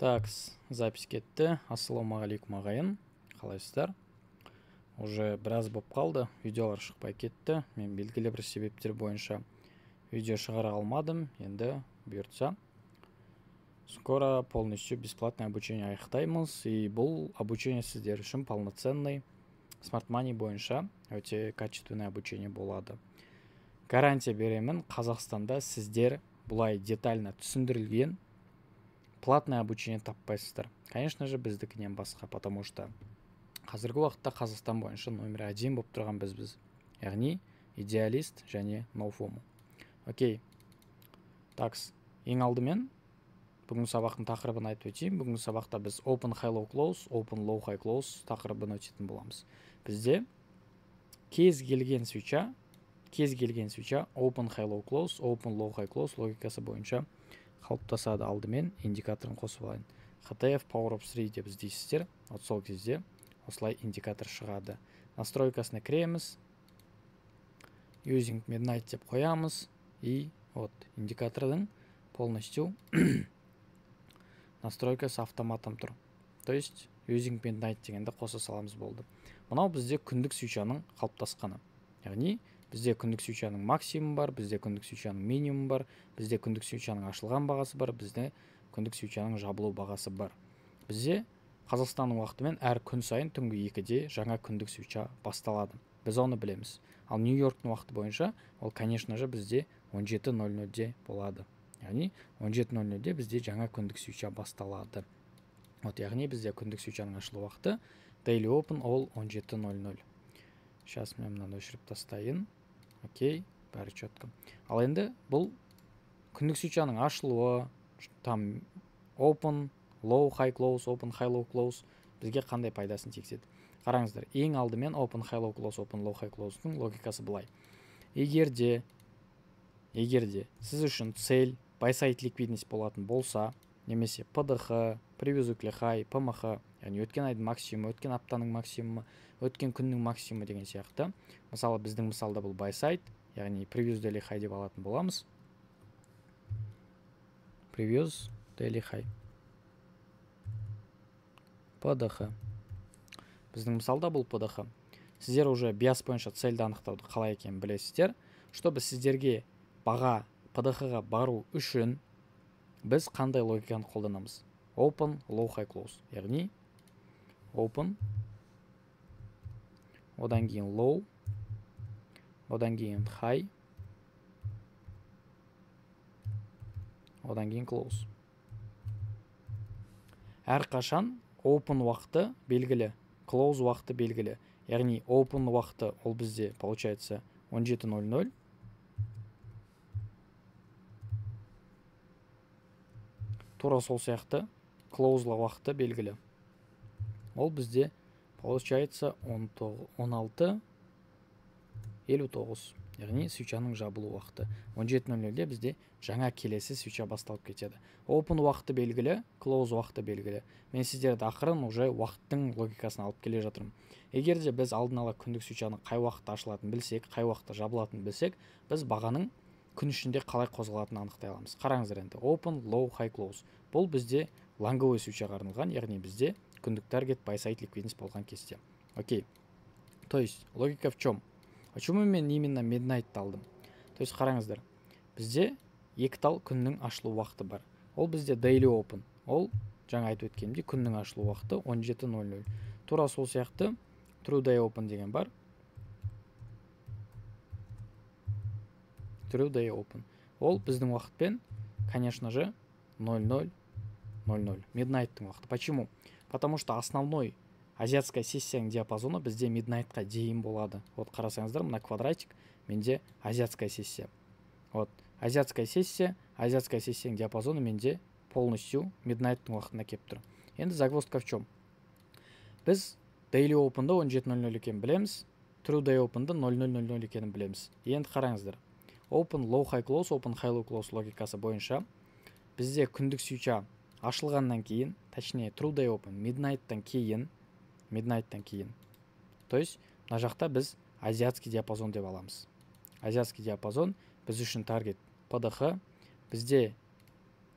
Так, запись кетті. Ассалаумағалейкум ағайын. Қалайсыздар? Уже біраз болып қалды. Видеолар шықпай кетті. Мен белгілі бір себептер бойынша видео шығара алмадым. Енді бұйыртса скоро полностью бесплатное обучение аяқтаймыз. И бұл обучение сіздер үшін полноценный Smart Money бойынша өте качественное обучение болады. Гарантия беремін, Қазақстанда сіздер бұлай детально түсіндірілген платное обучение таппайсыздар. Конечно же, біздікінен басқа, потому что қазіргі уақытта Қазақстан бойынша номер 1 болып тұрған біз. Яғни идеалист және ноуфому. Окей. Такс, ең алдымен бүгін сабақтың тақырыбын айтып өтейін. Бүгін сабақта біз Open High Low Close, Open Low High Close тақырыбын өтетін боламыз. Бізде кез келген свитча Open High Low Close, Open Low High Close логикасы бойынша қалыптасады. Алдымен индикаторын қосып алайын. HTF Power of 3 деп іздейсіздер. Сол кезде осылай индикатор шығады. Настройкасына кіреміз. Using Midnight деп қоямыз. И индикатордың полностью настройкасы автоматом тұр. То есть Using Midnight дегенді қоса саламыз болды. Мынау бізде күндік свитчаның қалыптасқаны. Яғни бізде күндік свитчаның максимум бар, бізде күндік свитчаның минимум бар, бізде күндік свитчаның ашылған бағасы бар, бізде күндік свитчаның жабылу бағасы бар. Бізде Қазақстанның уақытымен әр күн сайын түнгі 2-де жаңа күндік свитча басталады. Біз оны білеміз. Ал Нью-Йорктың уақыты бойынша ол, конечно же, бізде 17:00-де болады. Яғни 17:00-де бізде жаңа күндік свитча басталады. Яғни бізде күндік свитчаның ашылу уақыты Daily Open ол 17:00. Сейчас мен мынаны өшіріп тастайын. Окей, бәрі четко. Ал енді бұл күндік свитчаның ашылуы, там Open, Low High Close, Open High Low Close бізге қандай пайдасын тигізеді? Қараңыздар, ең алдымен Open High Low Close, Open Low High Close'ның логикасы былай. Егерде сіз үшін цель buy side ликвидность болатын болса, немесе PDH, Previously High, PMH, яғни өткен айдың максимумы, өткен аптаның максимумы, өткен күннің максимумы деген сияқты. Мысалы, біздің мысалда бұл buy side, яғни Previously High деп алатын боламыз. Previously High. PDH. Біздің мысалда бұл PDH. Сіздер уже биас бойынша цельді анықтауды қалай екенін білесіздер. Чтобы сіздерге баға PDH-ға бару үшін біз қандай логиканы қолданамыз? Open, Low, High, Close. Яғни Open, одан кейін Low, одан кейін High, одан кейін Close. Әрқашан Open уақыты белгілі, Close уақыты белгілі. Яғни Open уақыты ол бізде получается 17:00. Тура сол сияқты Close уақыты белгілі. Ол бізде получается 16:59. Яғни свитчаның жабылу уақыты. 17:00-де бізде жаңа келесі свитча басталып кетеді. Open уақыты белгілі, Close уақыты белгілі. Мен сіздерді ақырын уже уақыттың логикасын алып келе жатырмын. Егер де біз алдын ала күндік свитчаның қай уақытта ашылатынын білсек, қай уақытта жабылатынын білсек, біз бағаның күн ішінде қалай қозғалатынын анықтай аламыз. Қараңыздар енді. Open, Low, High, Close. Бұл бізде лонговый свитчаға арналған, яғни бізде күндік таргет buy side ликвидность болған кезде. Окей. То есть логика в чем? Почему мен именно Midnight алдым? То есть қараңыздар. Бізде екі тал күннің ашылу уақыты бар. Ол бізде Daily Open. Ол жаңа айтып өткенімде күннің ашылу уақыты 17:00. Тура сол сияқты True Day Open деген бар. True Day Open. Ол біздің уақытпен, конечно же, 00:00. Midnight'тың уақыты. Почему? Потому что основной азиатская сессияның диапазоны бізде Midnight'қа дейін болады. Қарасаңыздар, мына квадратик менде азиатская сессия. Азиатская сессияның диапазоны менде полностью Midnight'тың уақытына кеп тұр. Енді загвоздка в чем? Біз Daily Open'да 17:00 екенін білеміз, True Day Open'да 00:00 екенін білеміз. Енді қараңыздар. Open, Low, High, Close, Open, High, Low, Close логикасы бойынша бізде күндік свитча ашылғаннан кейін, точнее True Day Open, Midnight'тан кейін. То есть, мына жақта біз азиатский диапазон деп аламыз. Азиатский диапазон біз үшін таргет PDH. Бізде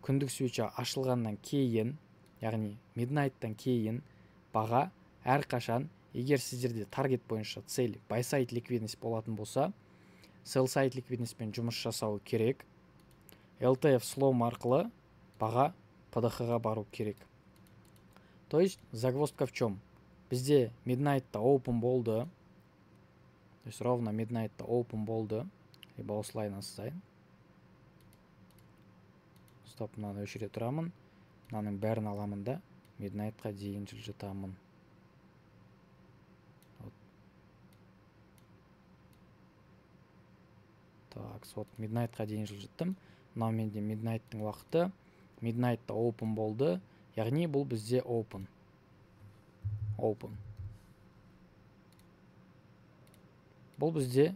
күндік свитча ашылғаннан кейін, яғни midnight-тан кейін баға әрқашан, егер сіздерде таргет бойынша цель buy side ликвидность болатын болса, sell side ликвидностьпен жұмыс жасау керек. LTF слом арқылы баға PDH-ға бару керек. То есть загвоздка в чем? Бізде midnight-та open болды. То есть ровно midnight-та open болды. Либо осылай насызайын. Стоп, мынаны өшіре тұрамын. Мынаның бәрін аламын да midnight-қа дейін жылжытамын. Так, вот midnight-қа дейін жылжыттым. Мынау менде midnight-тың уақыты. Midnight-та open болды. Яғни бұл бізде open. Бұл бізде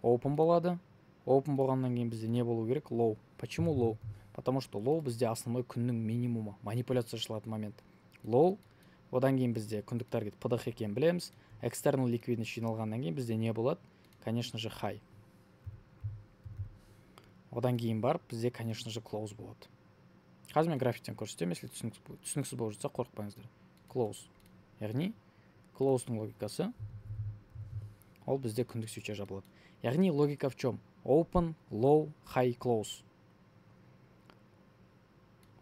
open болады. Open болғаннан кейін бізде не болу керек? Low. Почему low? Потому что low бізде основной күннің минимумы, манипуляция жасалатын момент. Low, одан кейін бізде күндік таргет PDH екенін білеміз. External ликвидность жиналғаннан кейін бізде не болады? Конечно же high. Одан кейін барып бізде, конечно же, close болады. Қазір мен графиктен көрсетемін, если түсініксіз болып жатса қорықпаңыздар. Close. Яғни close-тың логикасы ол бізде күндік свеча жабылады. Яғни логика в чем? Open, low, high, close.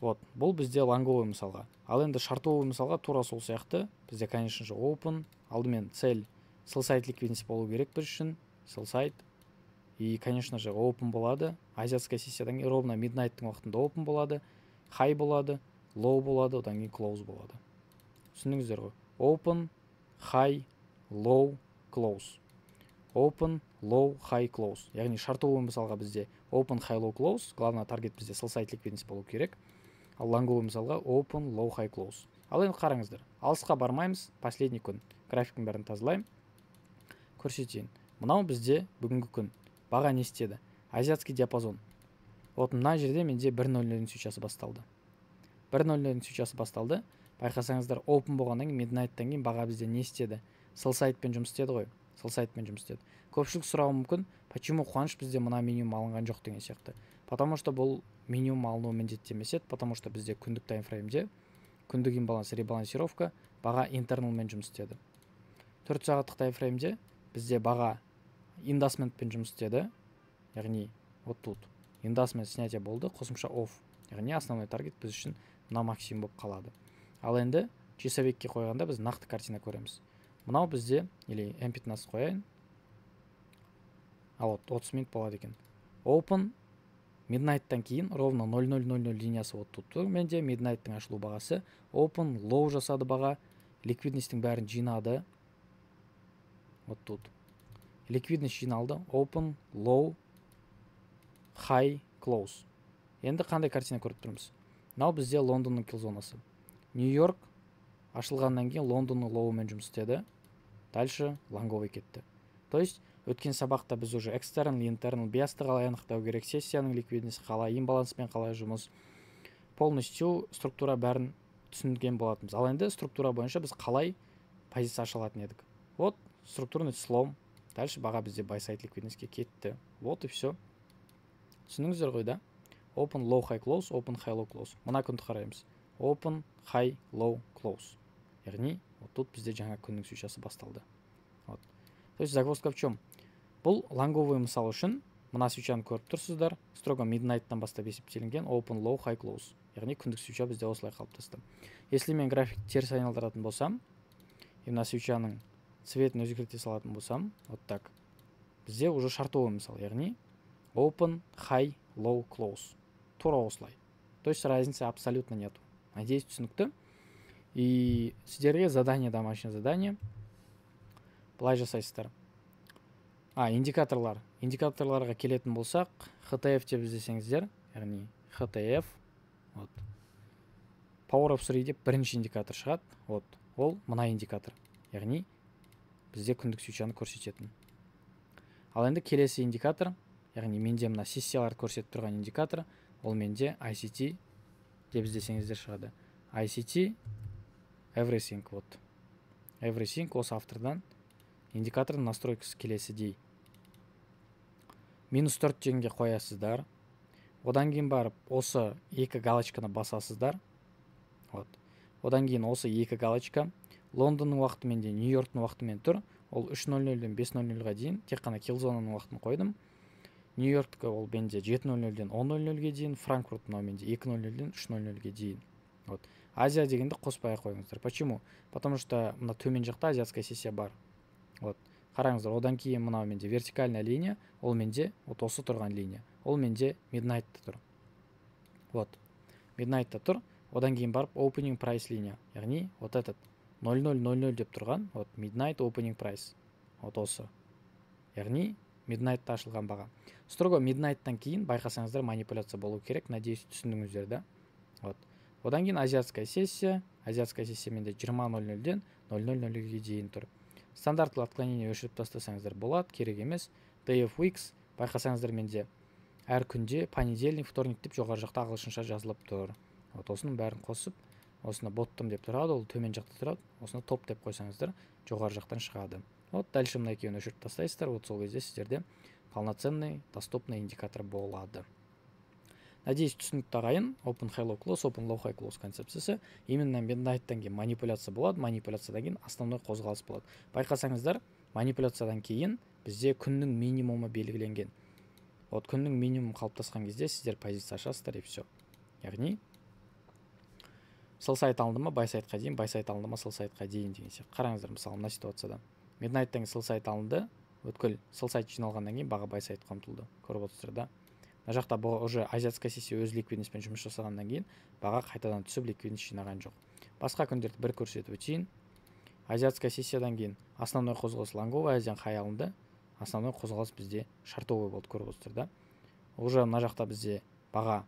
Вот, бұл бізде лонговый мысалға. Ал енді шартовый мысалға тура сол сияқты. Бізде, конечно же, open, алдымен цель sell side ликвидность болу керек біз үшін. Sell side. И, конечно же, open болады. Азиатская сессиядан кейін ровно midnight-тың уақытында open болады. High болады, low болады, одан кейін close болады. Түсіндіңіздер ғой? Open, high, low, close. Open, low, high, close. Яғни шартовый мысалға бізде open, high, low, close. Главный таргет бізде sell side ликвидность болу керек. Ал лонговый мысалға open, low, high, close. Ал енді қараңыздар. Алысқа бармаймыз. Последний күн. Графиктің бәрін тазалайым. Көрсетейін. Мынау бізде бүгінгі күн. Баға не істеді? Азиатский диапазон. Вот мына жерде менде 1.00-дің свечасы басталды. 1.00-дің свечасы басталды. Байқасаңыздар, open болғаннан кейін midnight-тан кейін баға бізде не істеді? Sell side-пен жұмыс істеді ғой. Sell side-пен жұмыс істеді. Көпшілік сұрауы мүмкін, почему қуаныш бізде мына минимум алынған жоқ деген сияқты. Потому что бұл минимум алынуы міндетті емес еді, потому что бізде күндік таймфреймде күндік имбаланс ребалансировка баға интерналмен жұмыс істеді. 4 сағаттық таймфреймде бізде баға индасментпен жұмыс істеді. Яғни вот тут индасмент снятие болды, қосымша off. Яғни основной таргет біз үшін мына максимум болып қалады. Ал енді часовикке қойғанда біз нақты картина көреміз. Мынау бізде, или M15 қояйын. А вот 30 минут болады екен. Open, midnight-тан кейін ровно 0000 линиясы вот тут тұр. Менде midnight-тың ашылу бағасы. Open, low жасады баға. Ликвидностьтің бәрін жинады. Вот тут. Ликвидность жиналды. Open, low, high, close. Енді қандай картина көріп тұрмыз? Мынау бізде Лондонның килл зонасы. Нью-Йорк ашылғаннан кейін Лондонның лоуымен жұмыс істеді. Дальше лонговый кетті. То есть өткен сабақта біз уже external, internal, биасты қалай анықтау керек, сессияның ликвидності қалай, имбаланспен қалай жұмыс, полностью структура бәрін түсінген болатынбыз. Ал енді структура бойынша біз қалай позиция аша алатын едік. Вот структурный слом. Дальше баға бізде buy side ликвидностьке кетті. Вот и все. Түсініңіздер ғой, да? Open, low, high, close, open, high, low, close. Мына күнді қараймыз. Open, high, low, close. Яғни, вот тут бізде жаңа күннің свечасы басталды. Вот. То есть загвоздка в чем? Бұл лонговый мысал үшін мына свечаны көріп тұрсыздар. Строго midnight-тан бастап есептелінген open, low, high, close. Яғни күндік свеча бізде осылай қалыптасты. Если мен график теріс айналдыратын болсам, и мына свечаның цветін өзгерте салатын болсам, вот так. Бізде уже шартовый мысал, яғни open, high, low, close. Тура осылай. То есть разницы абсолютно нету. Надеюсь, түсінікті. И сіздерге задание, домашнее задание. Былай жасайсыздар. Индикаторлар. Индикаторларға келетін болсақ, HTF деп іздесеңіздер, яғни HTF, вот. Power of 3 деп бірінші индикатор шығады. Вот. Ол мына индикатор. Яғни бізде күндік свечаны көрсететін. Ал енді келесі индикатор, яғни менде мына сессиялар көрсетіп тұрған индикатор, ол менде ICT деп іздесеңіздер шығады. ICT everything, вот. Everything осы автордан индикатордың настройкасы келесідей. -4 дегенге қоясыздар. Одан кейін барып осы екі галочканы басасыздар. Вот. Одан кейін осы екі галочка Лондонның уақытымен де Нью-Йорктың уақытымен тұр. Ол 3:00-ден 5:00-ға дейін тек қана Килзонаның уақытын қойдым. Нью-Йорктікі ол менде 7:00-ден 10:00-ге дейін, Франкфурт мынау менде 2:00-ден 3:00-ге дейін. Вот. Азия дегенді қоспай қойыңыздар. Почему? Потому что мына төмен жақта азиатская сессия бар. Вот. Қараңыздар, одан кейін мынау менде вертикальная линия, ол менде вот осы тұрған линия. Ол менде midnight-та тұр. Вот. Midnight-та тұр. Одан кейін барып opening price линия. Яғни вот этот 00:00 деп тұрған, вот midnight opening price. Вот осы. Яғни midnight-та ашылған баға. Строго midnight-тан кейін байқасаңыздар манипуляция болу керек. Надеюсь, түсіндіңіздер, да? Вот. Одан кейін азиатская сессия менде 20:00-ден 00:00-ге дейін тұр. Стандартлы отклонение өшіріп тастасаңыздар болады, керек емес. TFX байқасаңыздар менде әр күнде понедельник, вторник деп жоғары жақта ағылшынша жазылып тұр. Вот осының бәрін қосып, осыны боттым деп тұрады, ол төмен жақта тұрады. Осыны топ деп қойсаңыздар, жоғары жақтан шығады. Вот дальше мына екеуін өшіріп тастайсыздар, вот сол кезде сіздерде полноценный, доступный индикатор болады. Надеюсь, түсінікті ағайын. Open High Low Close, Open Low High Close концепциясы. Именно midnight-тан кейін манипуляция болады, манипуляциядан кейін основной қозғалыс болады. Байқасаңыздар, манипуляциядан кейін бізде күннің минимумы белгіленген. Вот күннің минимум қалыптасқан кезде сіздер позиция ашасыздар и все. Яғни sell сайт алынды ма, buy сайтқа дейін, buy сайт алынды ма, sell сайтқа дейін деген сияқты. Қараңыздар, мысалы мына ситуацияда midnight-тан sell сайт алынды, өткіл sell сайт жиналғаннан кейін баға buy сайтқа ұмтылды. Көріп отырсыздар, да? Мына жақта уже азиатская сессия өз ликвидностьпен жұмыс жасағаннан кейін баға қайтадан түсіп ликвидность жинаған жоқ. Басқа күндерді бір көрсетіп өтейін. Азиатская сессиядан кейін основной қозғалыс лонговый азиян хай алынды. Основной қозғалыс бізде шартовый болды, көріп отырсыздар, да? Уже мына жақта бізде баға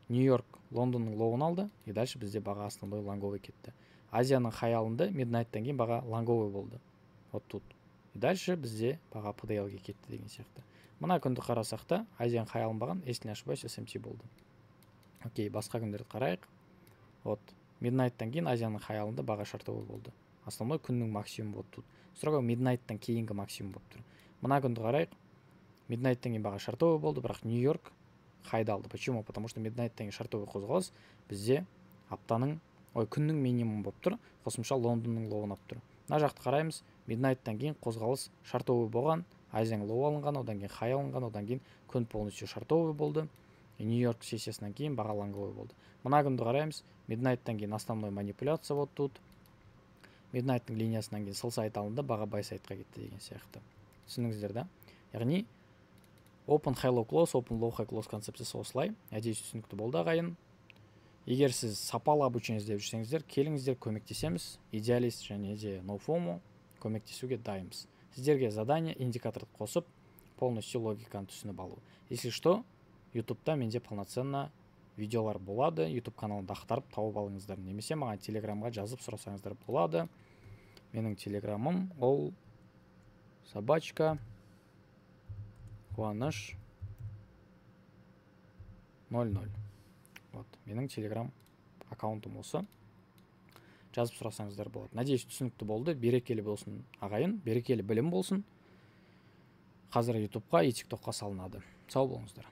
Нью-Йорк, Лондонның лоуын алды, и дальше бізде баға основной лонговый кетті. Азияның хай алынды, midnight-тан кейін баға лонговый болды. Вот тут. И дальше бізде баға PDL-ге кетті деген сияқты. Мына күнді қарасақ та, Азиян хай алынбаған, если не ошибаюсь, SMT болды. Окей, басқа күндерді қарайық. Вот, midnight-тан кейін Азияның хай алынды, баға шартовый болды. Основной күннің максимум болды тут. Строго midnight-тан кейінгі максимум болып тұр. Мына күнді қарайық. Midnight-тан кейін баға шартовый болды, бірақ Нью-Йорк хайда алды. Почему? Потому что midnight-тан кейін шартовый қозғалыс бізде күннің минимум болып тұр. Қосымша Лондонның лоуын алып тұр. Мына жақты қараймыз. Midnight-тан кейін қозғалыс шартовый болған. Азияның лоу алынған, одан кейін хай алынған, одан кейін күн полностью шартовый болды. Нью-Йорк сессиясынан кейін баға лонговый болды. Мына күнді қараймыз. Midnight-тан кейін основной манипуляция вот тут. Midnight-тың линиясынан кейін sell сайт алынды, баға buy сайтқа кетті деген сияқты. Түсіндіңіздер, да? Яғни Open High Low Close, Open Low High Close концепциясы осылай. Надеюсь, түсінікті болды ағайын. Егер сіз сапалы обучение іздеп жүрсеңіздер, келіңіздер, көмектесеміз. Идеалист және де NoFomo көмектесуге дайынбыз. Сіздерге задание, индикаторды қосып, полностью логиканы түсініп алу. Если что, YouTube-та менде полноценно видеолар болады. YouTube каналында ақтарып тауып алыңыздар. Немесе маған телеграмға жазып сұрасаңыздар болады. Менің телеграмым ол собачка қуаныш 00. Вот, менің телеграм аккаунтым осы. Жазып сұрасаңыздар болады. Надеюсь, түсінікті болды. Берекелі болсын ағайын, берекелі білім болсын. Қазір YouTube-қа и TikTok-қа салынады. Сау болыңыздар.